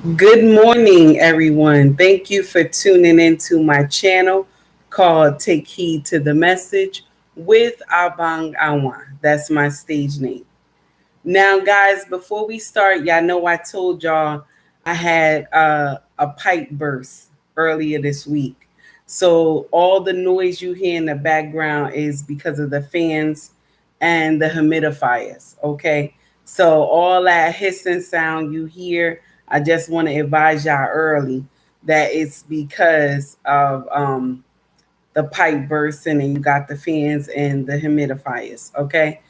Good morning, everyone. Thank you for tuning into my channel called Take Heed to the Message with Abang Awan. That's my stage name. Now, guys, before we start, y'all know I told y'all I had a pipe burst earlier this week. So all the noise you hear in the background is because of the fans and the humidifiers. Okay. So all that hissing sound you hear, I just want to advise y'all early that it's because of the pipe bursting and you got the fans and the humidifiers. Okay.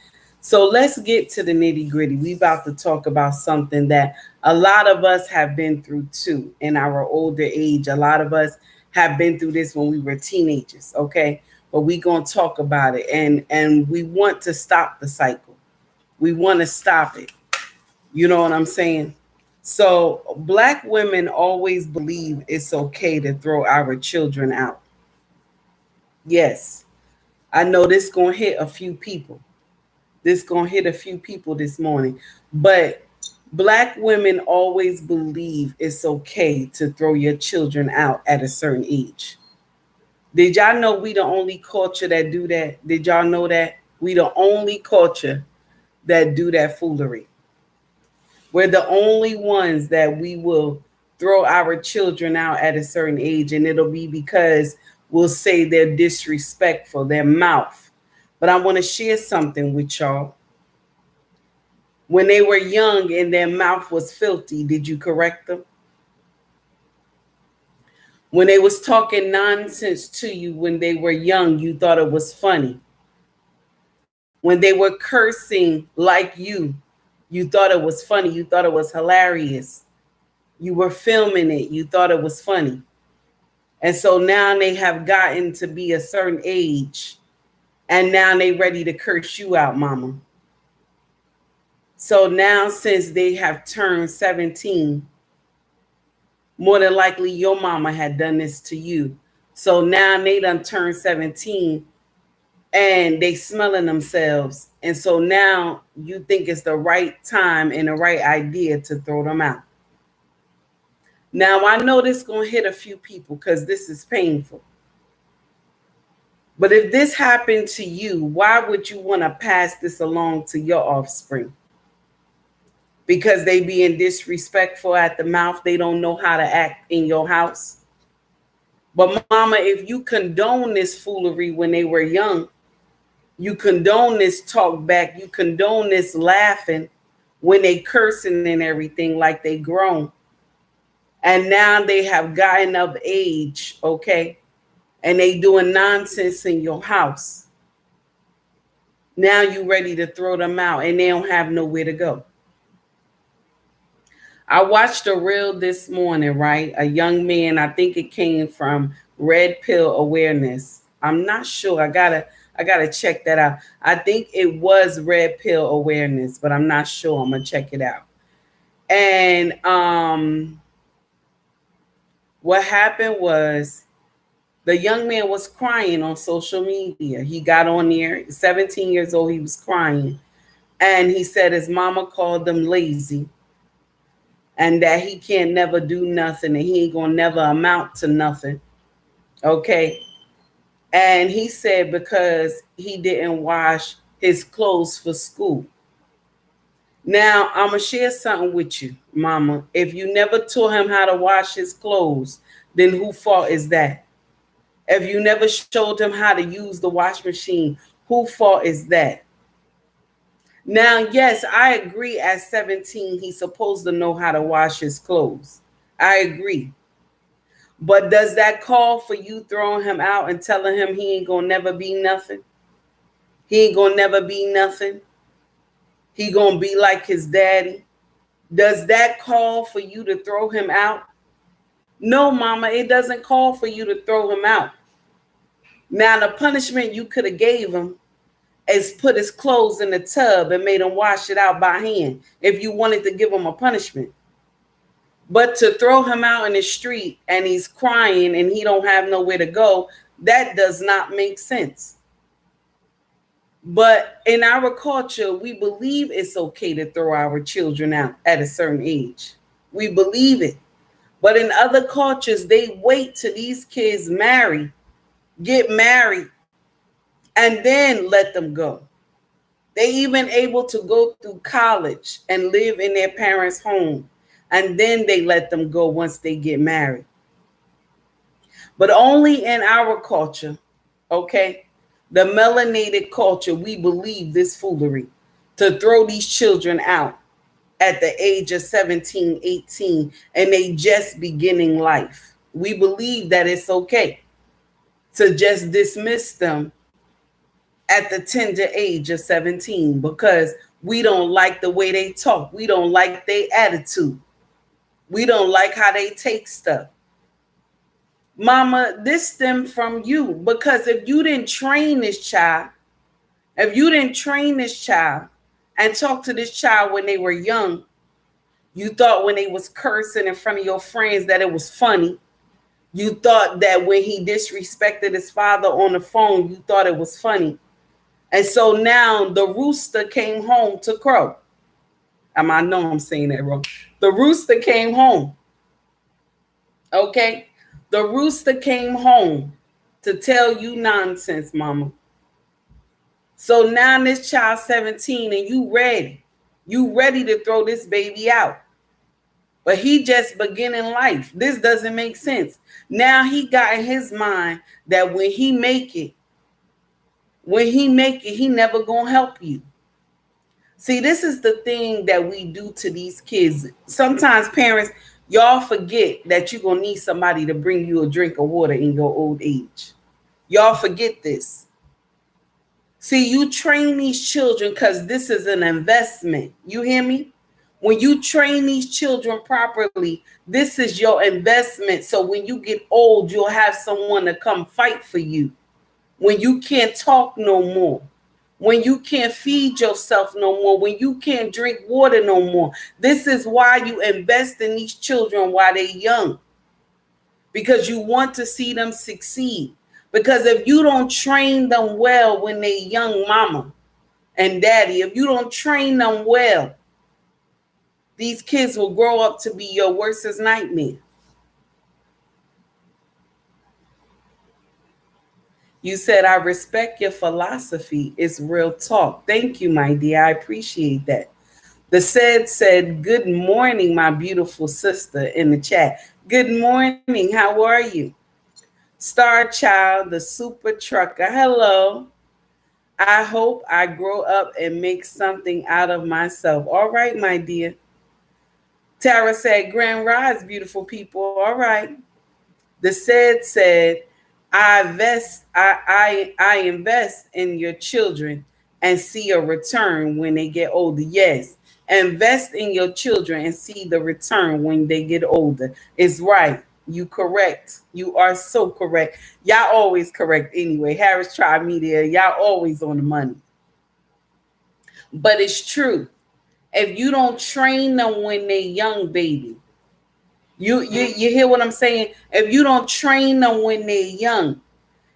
So let's get to the nitty gritty. We about to talk about something that a lot of us have been through too in our older age. A lot of us have been through this when we were teenagers. Okay. But we gonna talk about it, and we want to stop the cycle. We want to stop it. You know what I'm saying? So black women always believe it's okay to throw our children out. Yes, I know this gonna hit a few people. This gonna hit a few people this morning. But black women always believe it's okay to throw your children out at a certain age. Did y'all know we the only culture that do that? Did y'all know that? We the only culture that do that foolery. We're the only ones that we will throw our children out at a certain age, and it'll be because we'll say they're disrespectful, their mouth. But I want to share something with y'all. When they were young and their mouth was filthy, did you correct them? When they was talking nonsense to you when they were young, you thought it was funny. When they were cursing like you thought it was funny. You thought it was hilarious. You were filming it. You thought it was funny. And so now they have gotten to be a certain age, and now they ready to curse you out, mama. So now since they have turned 17, more than likely your mama had done this to you. So now they done turned 17 and they smelling themselves. And so now you think it's the right time and the right idea to throw them out. Now I know this gonna hit a few people because this is painful. But if this happened to you, why would you want to pass this along to your offspring? Because they being disrespectful at the mouth, they don't know how to act in your house. But mama, if you condone this foolery when they were young, you condone this talk back, you condone this laughing when they cursing and everything like they grown. And now they have gotten of age, okay? And they doing nonsense in your house. Now you ready to throw them out and they don't have nowhere to go. I watched a reel this morning, right? A young man, I think it came from Red Pill Awareness. I'm not sure. I gotta check that out. I think it was Red Pill Awareness, but I'm not sure. I'm gonna check it out. And what happened was the young man was crying on social media. He got on there, 17 years old, he was crying. And he said his mama called him lazy and that he can't never do nothing and he ain't gonna never amount to nothing. Okay. And he said because he didn't wash his clothes for school. Now, I'm going to share something with you, mama. If you never taught him how to wash his clothes, then who fault is that? If you never showed him how to use the wash machine, who fault is that? Now, yes, I agree at 17, he's supposed to know how to wash his clothes. I agree. But does that call for you throwing him out and telling him he ain't going to never be nothing? He ain't going to never be nothing. He going to be like his daddy. Does that call for you to throw him out? No, mama, it doesn't call for you to throw him out. Now, the punishment you could have gave him is put his clothes in the tub and made him wash it out by hand if you wanted to give him a punishment. But to throw him out in the street and he's crying and he don't have nowhere to go, that does not make sense. But in our culture, we believe it's okay to throw our children out at a certain age. We believe it. But in other cultures, they wait till these kids get married, and then let them go. They even able to go through college and live in their parents' home, and then they let them go once they get married. But only in our culture, okay, the melanated culture, we believe this foolery to throw these children out at the age of 17, 18, and they just beginning life. We believe that it's okay to just dismiss them at the tender age of 17 because we don't like the way they talk. We don't like their attitude. We don't like how they take stuff. Mama, this stemmed from you, because if you didn't train this child, and talk to this child when they were young, you thought when they was cursing in front of your friends that it was funny. You thought that when he disrespected his father on the phone, you thought it was funny. And so now the rooster came home to crow. I know I'm saying that wrong. The rooster came home. Okay? The rooster came home to tell you nonsense, mama. So now this child's 17 and you ready. You ready to throw this baby out. But he just beginning life. This doesn't make sense. Now he got in his mind that when he make it, he never gonna help you. See, this is the thing that we do to these kids. Sometimes parents, y'all forget that you're gonna need somebody to bring you a drink of water in your old age. Y'all forget this. See, you train these children because this is an investment. You hear me? When you train these children properly, this is your investment. So when you get old, you'll have someone to come fight for you. When you can't talk no more, when you can't feed yourself no more, when you can't drink water no more. This is why you invest in these children while they're young, because you want to see them succeed. Because if you don't train them well when they're young, mama and daddy, if you don't train them well, these kids will grow up to be your worstest nightmare. You said, I respect your philosophy. It's real talk. Thank you, my dear. I appreciate that. The said, good morning, my beautiful sister in the chat. Good morning. How are you? Star Child, the super trucker. Hello. I hope I grow up and make something out of myself. All right, my dear. Tara said, Grand Rise, beautiful people. All right. The said, I invest in your children and see a return when they get older. Yes. Invest in your children and see the return when they get older. It's right. You correct. You are so correct. Y'all always correct anyway. Harris tried me there. Y'all always on the money. But it's true. If you don't train them when they're young, baby, you hear what I'm saying? If you don't train them when they're young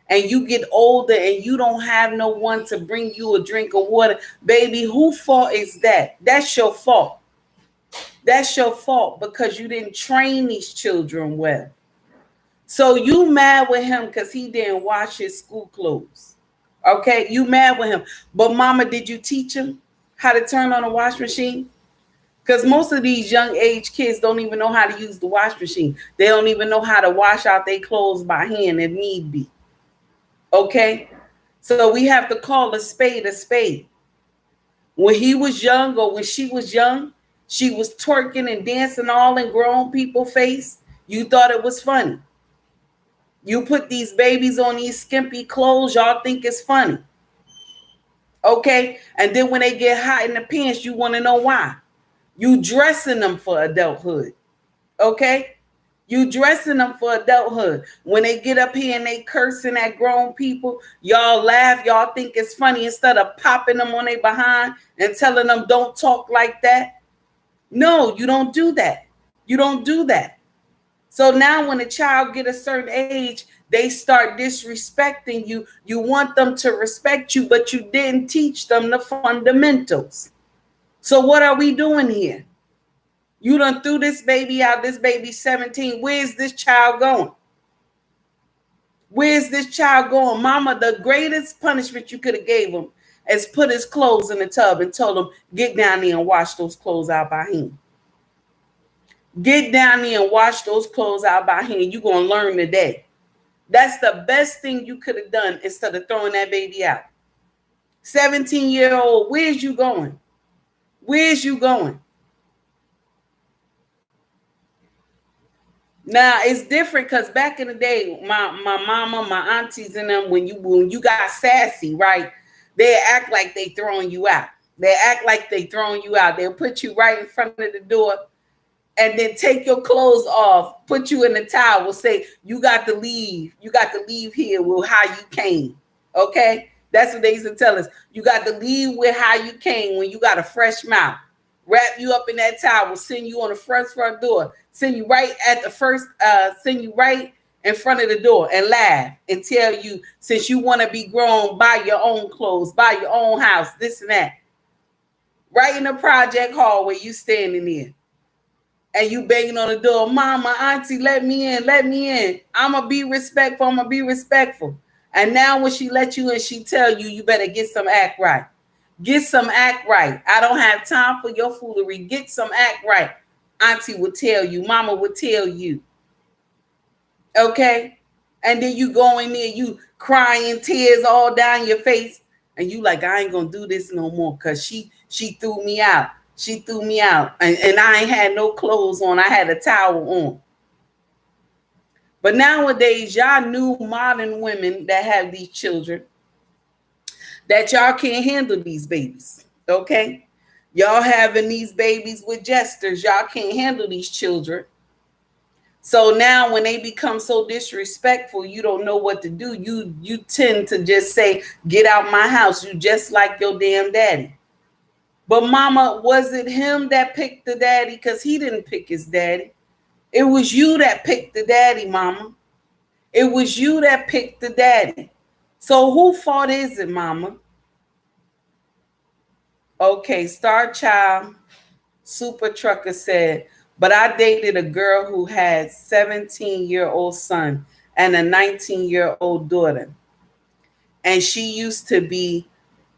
and you get older and you don't have no one to bring you a drink of water, baby, whose fault is that? That's your fault. That's your fault because you didn't train these children well. So you mad with him because he didn't wash his school clothes. Okay, you mad with him. But mama, did you teach him how to turn on a wash machine? Because most of these young age kids don't even know how to use the wash machine. They don't even know how to wash out their clothes by hand if need be. Okay? So we have to call a spade a spade. When he was young or when she was young, she was twerking and dancing all in grown people's face. You thought it was funny. You put these babies on these skimpy clothes, y'all think it's funny. Okay? And then when they get hot in the pants, you want to know why. You dressing them for adulthood. Okay? You dressing them for adulthood. When they get up here and they cursing at grown people, y'all laugh, y'all think it's funny instead of popping them on their behind and telling them don't talk like that. No, you don't do that. You don't do that. So now when a child get a certain age, they start disrespecting you. You want them to respect you, but you didn't teach them the fundamentals. So what are we doing here? You done threw this baby out. This baby's 17. Where's this child going? Where's this child going? Mama, the greatest punishment you could have gave him is put his clothes in the tub and told him, get down there and wash those clothes out by hand. Get down there and wash those clothes out by hand. You're going to learn today. That's the best thing you could have done instead of throwing that baby out. 17-year-old, where's you going? Where's you going? Now it's different because back in the day, my mama, my aunties and them, when you got sassy, right? They act like they throwing you out. They act like they throwing you out. They'll put you right in front of the door and then take your clothes off, put you in the towel, say, you got to leave. You got to leave here with how you came. Okay? That's what they used to tell us. You got to leave with how you came when you got a fresh mouth. Wrap you up in that towel, send you on the front door, send you right at the first, send you right in front of the door and laugh and tell you, since you want to be grown, buy your own clothes, buy your own house, this and that. Right in the project hallway, you standing there and you banging on the door, mama, auntie, let me in, let me in. I'm going to be respectful, I'm going to be respectful. And now when she let you in, she tell you, you better get some act right. Get some act right. I don't have time for your foolery. Get some act right. Auntie would tell you. Mama would tell you. Okay? And then you go in there, you crying, tears all down your face. And you like, I ain't going to do this no more because she threw me out. She threw me out. And I ain't had no clothes on. I had a towel on. But nowadays, y'all new modern women that have these children, that y'all can't handle these babies, okay? Y'all having these babies with jesters. Y'all can't handle these children. So now when they become so disrespectful, you don't know what to do. You tend to just say, get out my house. You just like your damn daddy. But mama, was it him that picked the daddy? Because he didn't pick his daddy. It was you that picked the daddy, mama. It was you that picked the daddy. So who fault is it, mama? Okay, Star Child Super Trucker said, but I dated a girl who had 17-year-old son and a 19-year-old daughter. And she used to be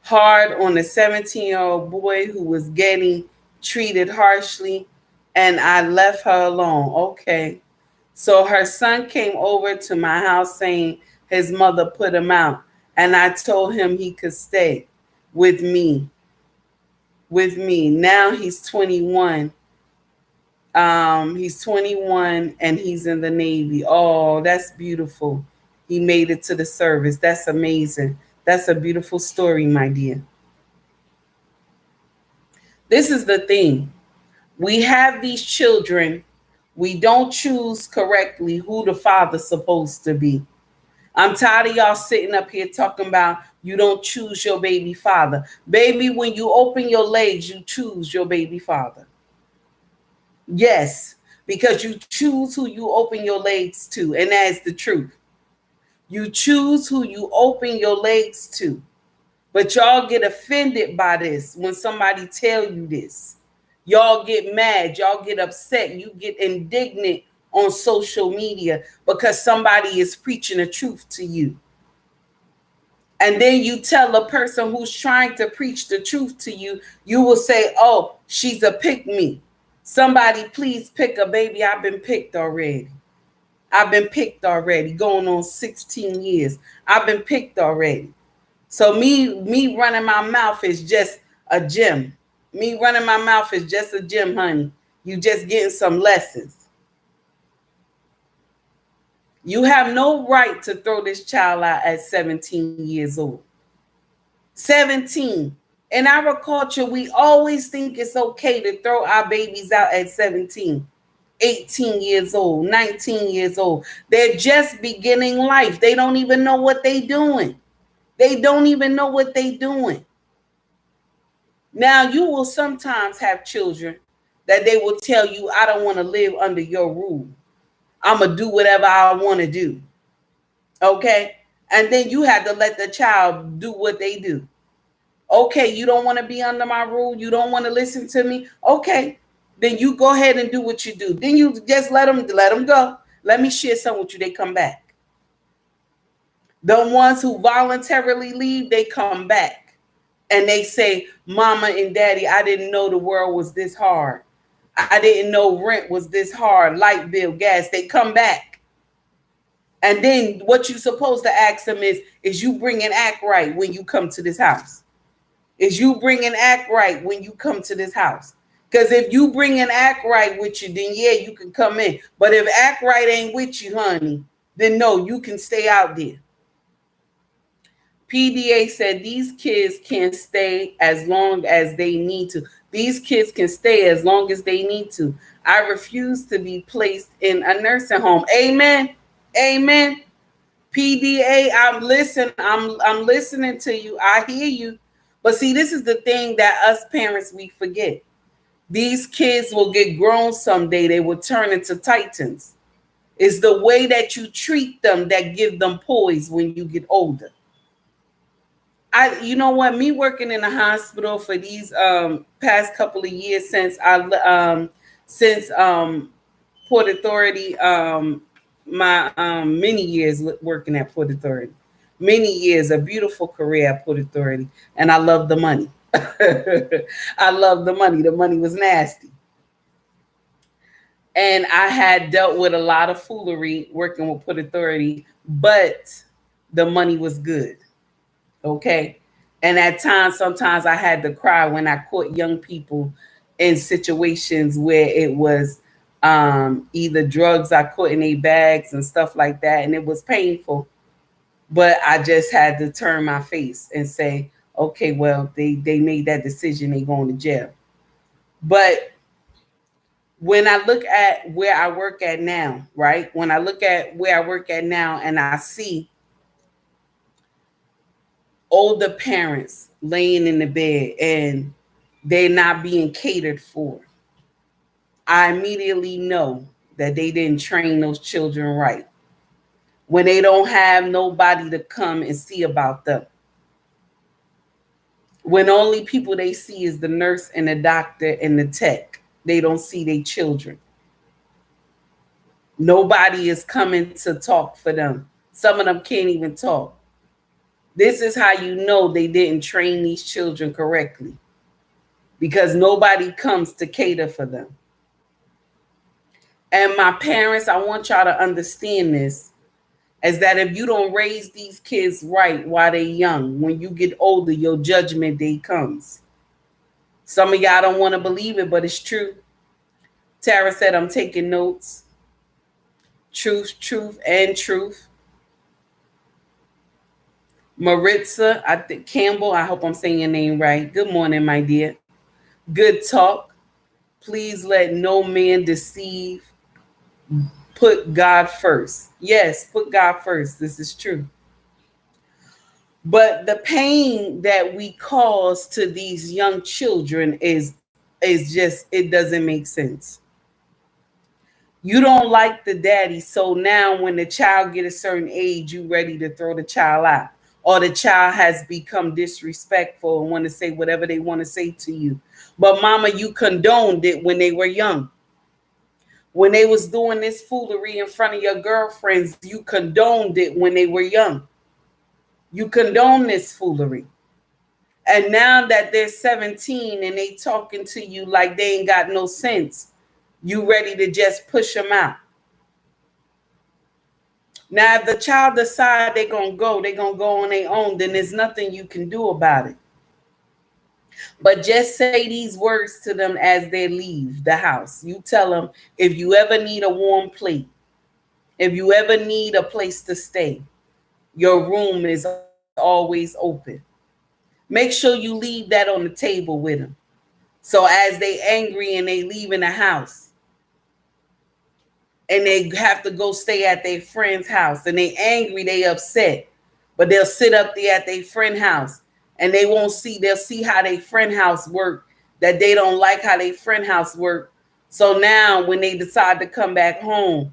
hard on the 17-year-old boy who was getting treated harshly, and I left her alone. Okay. So her son came over to my house saying his mother put him out, and I told him he could stay with me. Now he's 21. He's 21 and he's in the Navy. Oh, that's beautiful. He made it to the service. That's amazing. That's a beautiful story, my dear. This is the thing. We have these children. We don't choose correctly who the father's supposed to be. I'm tired of y'all sitting up here talking about you don't choose your baby father. Baby, when you open your legs, you choose your baby father. Yes, because you choose who you open your legs to, and that's the truth. You choose who you open your legs to. But y'all get offended by this when somebody tell you this. Y'all get mad. Y'all get upset. You get indignant on social media because somebody is preaching the truth to you. And then you tell a person who's trying to preach the truth to you, you will say, oh, she's a pick me. Somebody please pick a baby. I've been picked already. I've been picked already. Going on 16 years. I've been picked already. So me running my mouth is just a gym. Me running my mouth is just a gym, honey. You just getting some lessons. You have no right to throw this child out at 17 years old. 17. In our culture, we always think it's okay to throw our babies out at 17, 18 years old, 19 years old. They're just beginning life. They don't even know what they're doing. They don't even know what they're doing. Now, you will sometimes have children that they will tell you, I don't want to live under your rule. I'm going to do whatever I want to do. Okay? And then you have to let the child do what they do. Okay, you don't want to be under my rule. You don't want to listen to me. Okay. then you go ahead and do what you do. Then you just let them go. Let me share some with you. They come back. The ones who voluntarily leave, they come back. And they say, Mama and Daddy, I didn't know the world was this hard. I didn't know rent was this hard, light bill, gas. They come back. And then what you supposed to ask them is you bring and act right when you come to this house? Is you bring and act right when you come to this house? Because if you bring and act right with you, then yeah, you can come in. But if act right ain't with you, honey, then no, you can stay out there. PDA said these kids can stay as long as they need to. These kids can stay as long as they need to. I refuse to be placed in a nursing home. Amen. Amen. PDA, I'm listening to you. I hear you. But see, this is the thing that us parents, we forget. These kids will get grown someday. They will turn into titans. It's the way that you treat them that give them poise when you get older. You know what? Me working in a hospital for these past couple of years since Port Authority, my many years working at Port Authority, many years, a beautiful career at Port Authority, and I love the money. I love the money. The money was nasty. And I had dealt with a lot of foolery working with Port Authority, but the money was good. Okay. And at times, sometimes I had to cry when I caught young people in situations where it was either drugs I caught in their bags and stuff like that. And it was painful. But I just had to turn my face and say, okay, well, they made that decision. They going to jail. But when I look at where I work at now, right? When I look at where I work at now and I see older parents laying in the bed and they're not being catered for, I immediately know that they didn't train those children right. When they don't have nobody to come and see about them. When only people they see is the nurse and the doctor and the tech. They don't see their children. Nobody is coming to talk for them. Some of them can't even talk. This is how you know they didn't train these children correctly, because nobody comes to cater for them. And my parents, I want y'all to understand this, is that if you don't raise these kids right while they're young, when you get older, your judgment day comes. Some of y'all don't want to believe it, but it's true. Tara said, I'm taking notes. Truth, truth, and truth. Maritza, I think Campbell, I hope I'm saying your name right. Good morning, my dear. Good talk. Please let no man deceive. Put God first. Yes, put God first. This is true. But the pain that we cause to these young children is just, it doesn't make sense. You don't like the daddy, so now when the child get a certain age, you ready to throw the child out. Or the child has become disrespectful and want to say whatever they want to say to you. But mama, you condoned it when they were young. When they was doing this foolery in front of your girlfriends, you condoned it when they were young. You condone this foolery. And now that they're 17 and they talking to you like they ain't got no sense, you ready to just push them out. Now, if the child decide they're going to go on their own, then there's nothing you can do about it. But just say these words to them as they leave the house. You tell them, if you ever need a warm plate, if you ever need a place to stay, your room is always open. Make sure you leave that on the table with them. So as they angry and they leave in the house and they have to go stay at their friend's house and they angry, they upset, but they'll sit up there at their friend house and they'll see how their friend house work, that they don't like how their friend house work. So now when they decide to come back home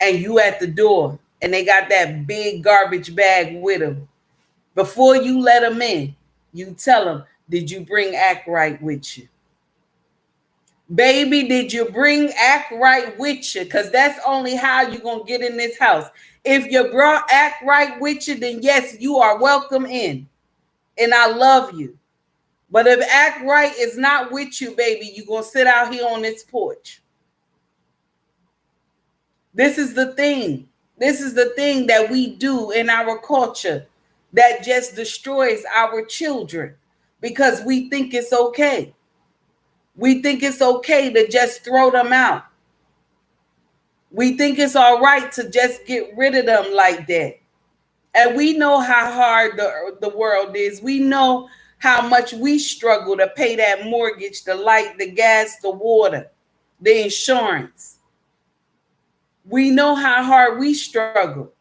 and you at the door and they got that big garbage bag with them, before you let them in, you tell them, did you bring act right with you? Baby, did you bring act right with you? Because that's only how you're going to get in this house. If you brought act right with you, then yes, you are welcome in. And I love you. But if act right is not with you, baby, you're going to sit out here on this porch. This is the thing. This is the thing that we do in our culture that just destroys our children because we think it's okay. We think it's okay to just throw them out. We think it's all right to just get rid of them like that. And we know how hard the world is. We know how much we struggle to pay that mortgage, the light, the gas, the water, the insurance. We know how hard we struggle.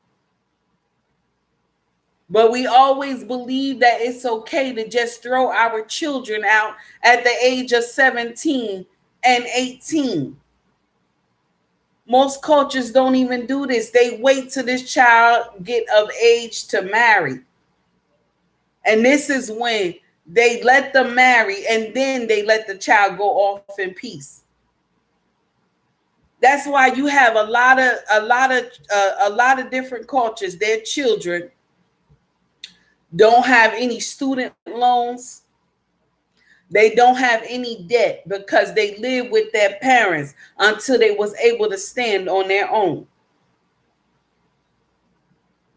But we always believe that it's okay to just throw our children out at the age of 17 and 18. Most cultures don't even do this. They wait till this child get of age to marry. And this is when they let them marry and then they let the child go off in peace. That's why you have a lot of different cultures. Their children don't have any student loans. They don't have any debt because they live with their parents until they was able to stand on their own.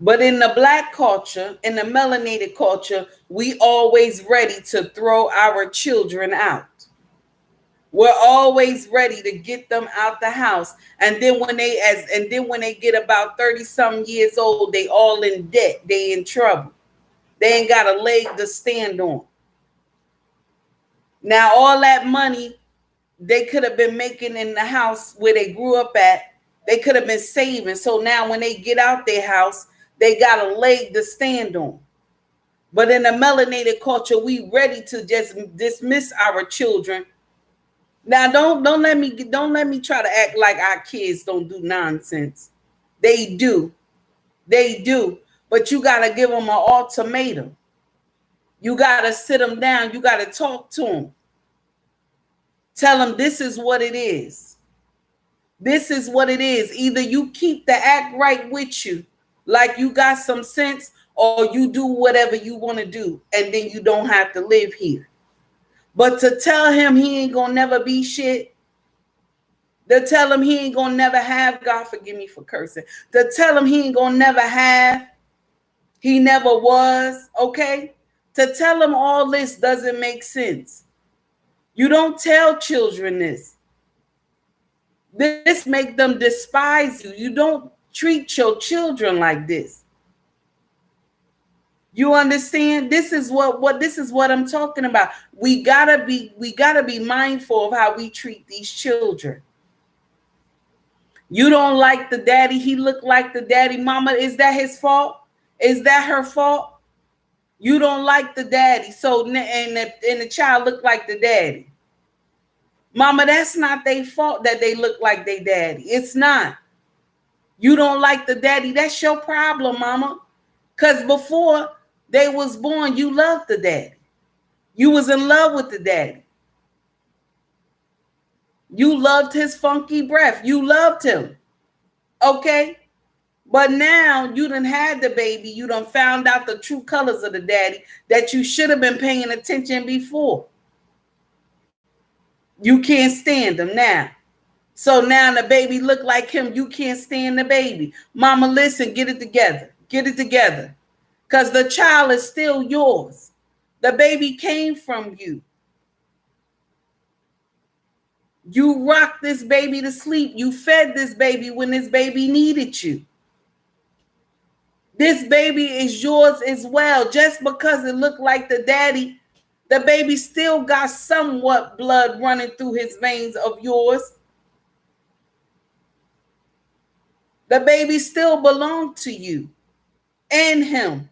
But in the Black culture, in the melanated culture, we always ready to throw our children out. We're always ready to get them out the house. And then when they get about 30-something years old, they all in debt. They in trouble. They ain't got a leg to stand on. Now, all that money they could have been making in the house where they grew up at, they could have been saving. So now when they get out their house, they got a leg to stand on. But in the melanated culture, we ready to just dismiss our children. Now, don't let me try to act like our kids don't do nonsense. They do. They do. But you got to give them an ultimatum. You got to sit them down. You got to talk to them. Tell them this is what it is. This is what it is. Either you keep the act right with you, like you got some sense, or you do whatever you want to do, and then you don't have to live here. But to tell him he ain't gonna never be shit, to tell him he ain't gonna never have, God forgive me for cursing, to tell him he ain't gonna never have, he never was, okay? To tell him all this doesn't make sense. You don't tell children this. This make them despise you. You don't treat your children like this. You understand? This is what I'm talking about. We gotta be mindful of how we treat these children. You don't like the daddy, he looked like the daddy. Mama, is that his fault? Is that her fault? You don't like the daddy, so and the child looked like the daddy. Mama, that's not their fault that they look like their daddy. It's not. You don't like the daddy, that's your problem, mama. Because before they was born, you loved the daddy. You was in love with the daddy. You loved his funky breath. You loved him. Okay? But now you done had the baby. You done found out the true colors of the daddy that you should have been paying attention before. You can't stand him now. So now the baby look like him. You can't stand the baby. Mama, listen, get it together. Get it together. Because the child is still yours. The baby came from you. You rocked this baby to sleep. You fed this baby when this baby needed you. This baby is yours as well. Just because it looked like the daddy, the baby still got somewhat blood running through his veins of yours. The baby still belonged to you and him.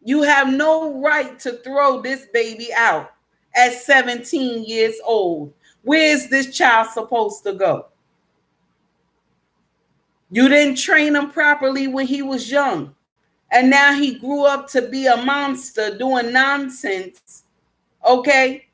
You have no right to throw this baby out at 17 years old. Where is this child supposed to go? You didn't train him properly when he was young. And now he grew up to be a monster doing nonsense. Okay?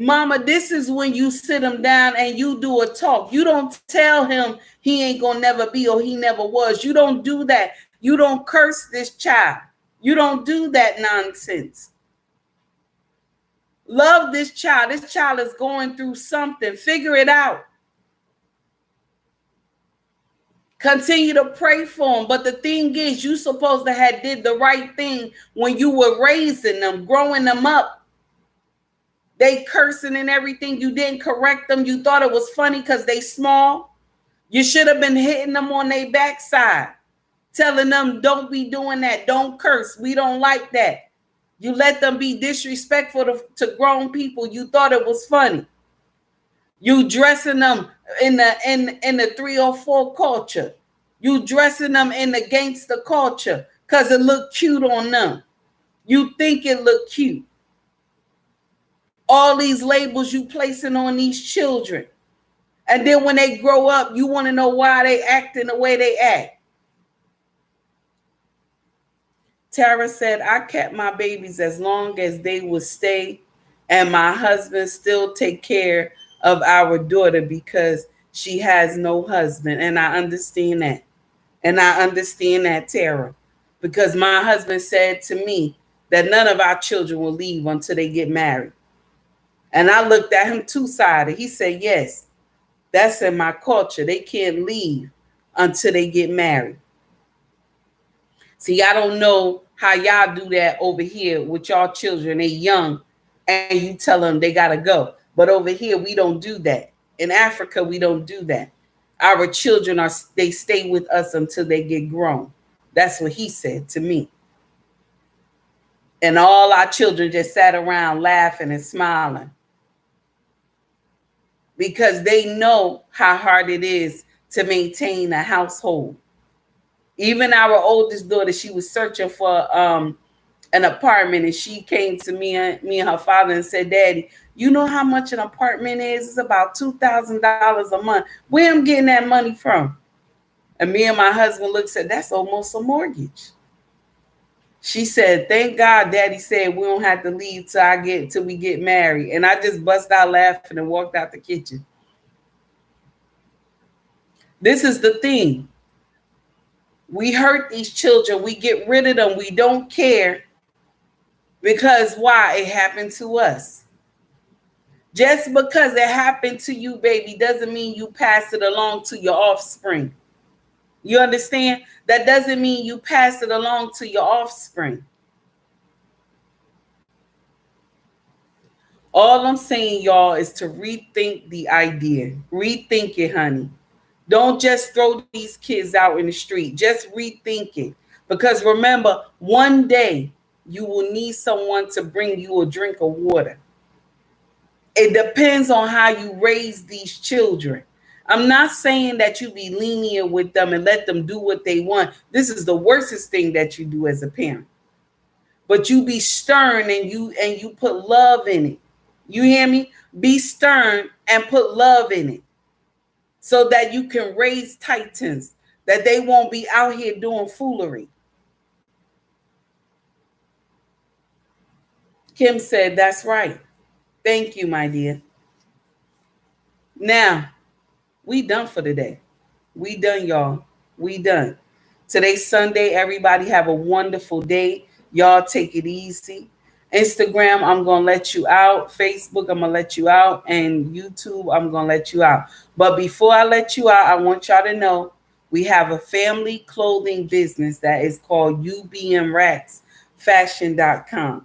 Mama, this is when you sit him down and you do a talk. You don't tell him he ain't gonna never be or he never was. You don't do that. You don't curse this child. You don't do that nonsense. Love this child. This child is going through something. Figure it out. Continue to pray for him. But the thing is, you supposed to have did the right thing when you were raising them, growing them up. They cursing and everything. You didn't correct them. You thought it was funny because they small. You should have been hitting them on their backside, telling them, don't be doing that. Don't curse. We don't like that. You let them be disrespectful to grown people. You thought it was funny. You dressing them in the 304 culture. You dressing them in the gangster culture because it look cute on them. You think it look cute. All these labels you placing on these children. And then when they grow up, you want to know why they acting the way they act. Tara said, I kept my babies as long as they would stay, and my husband still take care of our daughter because she has no husband. And I understand that. And I understand that, Tara, because my husband said to me that none of our children will leave until they get married. And I looked at him two-sided. He said, yes, that's in my culture. They can't leave until they get married. See, I don't know how y'all do that over here with y'all children. They young and you tell them they got to go. But over here, we don't do that. In Africa, we don't do that. Our children, they stay with us until they get grown. That's what he said to me. And all our children just sat around laughing and smiling because they know how hard it is to maintain a household. Even our oldest daughter, she was searching for an apartment, and she came to me and her father and said, Daddy, you know how much an apartment is? It's about $2,000 a month. Where am I getting that money from? And me and my husband looked and said, that's almost a mortgage. She said, thank God Daddy said we don't have to leave till we get married. And I just bust out laughing and walked out the kitchen. This is the thing. We hurt these children. We get rid of them. We don't care because why? It happened to us. Just because it happened to you, baby, doesn't mean you pass it along to your offspring. You understand? That doesn't mean you pass it along to your offspring. All I'm saying, y'all, is to rethink the idea. Rethink it, honey. Don't just throw these kids out in the street. Just rethink it. Because remember, one day you will need someone to bring you a drink of water. It depends on how you raise these children. I'm not saying that you be lenient with them and let them do what they want. This is the worstest thing that you do as a parent. But you be stern and you put love in it. You hear me? Be stern and put love in it so that you can raise titans, that they won't be out here doing foolery. Kim said, that's right. Thank you, my dear. Now, we done for today. We done, y'all. We done. Today's Sunday. Everybody have a wonderful day. Y'all take it easy. Instagram, I'm going to let you out. Facebook, I'm going to let you out. And YouTube, I'm going to let you out. But before I let you out, I want y'all to know we have a family clothing business that is called UBMRacksFashion.com.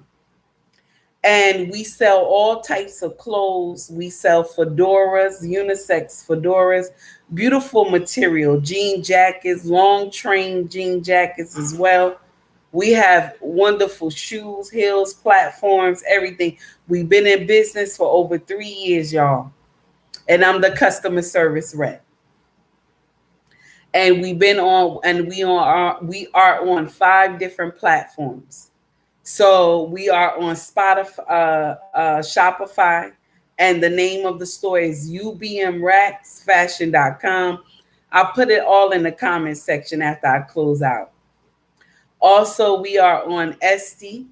And we sell all types of clothes. We sell fedoras, unisex fedoras, beautiful material, jean jackets, long train jean jackets as well. We have wonderful shoes, heels, platforms, everything. We've been in business for over 3 years, y'all. And I'm the customer service rep. And we are on 5 different platforms. So we are on Spotify, Shopify, and the name of the store is UBMRacksFashion.com. I'll put it all in the comment section after I close out. Also, we are on Etsy.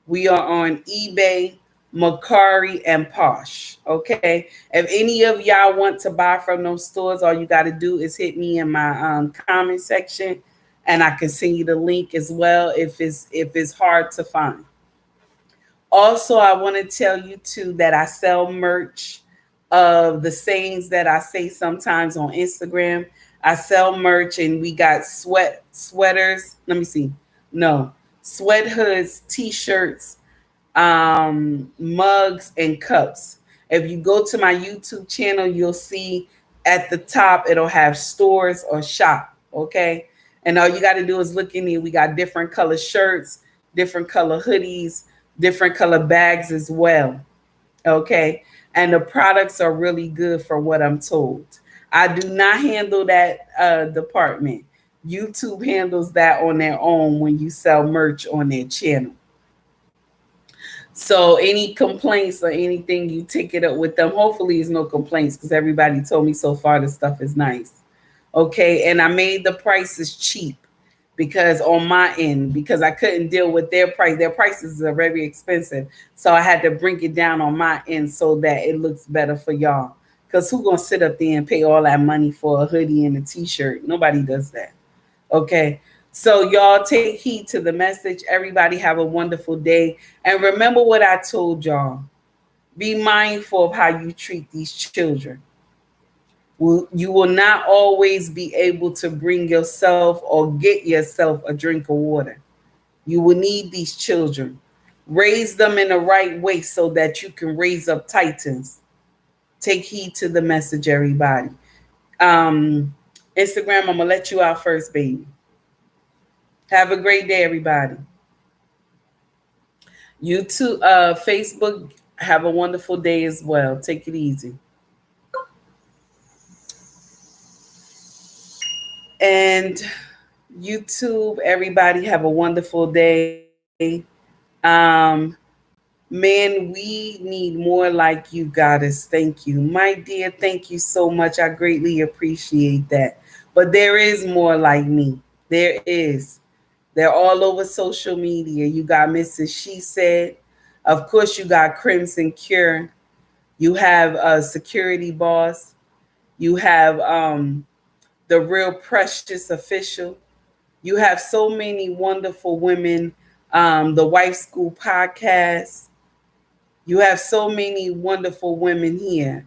We are on eBay. Macari, and Posh. Okay. If any of y'all want to buy from those stores, all you got to do is hit me in my comment section, and I can send you the link as well if it's hard to find. Also, I want to tell you too that I sell merch of the sayings that I say sometimes on Instagram. I sell merch, and we got sweaters. Let me see. No, sweat hoods, t-shirts, mugs, and cups. If you go to my YouTube channel, you'll see at the top it'll have stores or shop. Okay. And all you got to do is look in here. We got different color shirts, different color hoodies, different color bags as well. Okay. And the products are really good for what I'm told. I do not handle that department. YouTube handles that on their own when you sell merch on their channel. So any complaints or anything, you take it up with them. Hopefully, it's no complaints because everybody told me so far the stuff is nice. Okay, and I made the prices cheap because on my end, because I couldn't deal with their price. Their prices are very expensive, so I had to bring it down on my end so that it looks better for y'all. Because who gonna sit up there and pay all that money for a hoodie and a t-shirt? Nobody does that. Okay. So y'all take heed to the message. Everybody have a wonderful day. And remember what I told y'all. Be mindful of how you treat these children. You will not always be able to bring yourself or get yourself a drink of water. You will need these children. Raise them in the right way so that you can raise up titans. Take heed to the message, everybody. Um, Instagram, I'm gonna let you out first, baby. Have a great day, everybody. YouTube, Facebook, have a wonderful day as well. Take it easy. And YouTube, everybody, have a wonderful day. Um, Man, we need more like you, Goddess. Thank you. My dear, thank you so much. I greatly appreciate that. But there is more like me. There is. They're all over social media. You got Mrs. She Said. Of course, you got Crimson Cure. You have a Security Boss. You have the Real Precious Official. You have so many wonderful women. The Wife School Podcast. You have so many wonderful women here.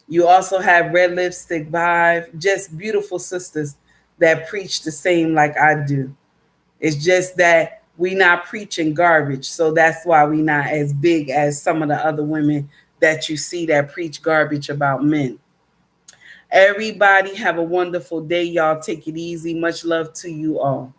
You also have Red Lipstick Vibe, just beautiful sisters that preach the same like I do. It's just that we not preaching garbage, so that's why we not as big as some of the other women that you see that preach garbage about men. Everybody have a wonderful day, y'all. Take it easy. Much love to you all.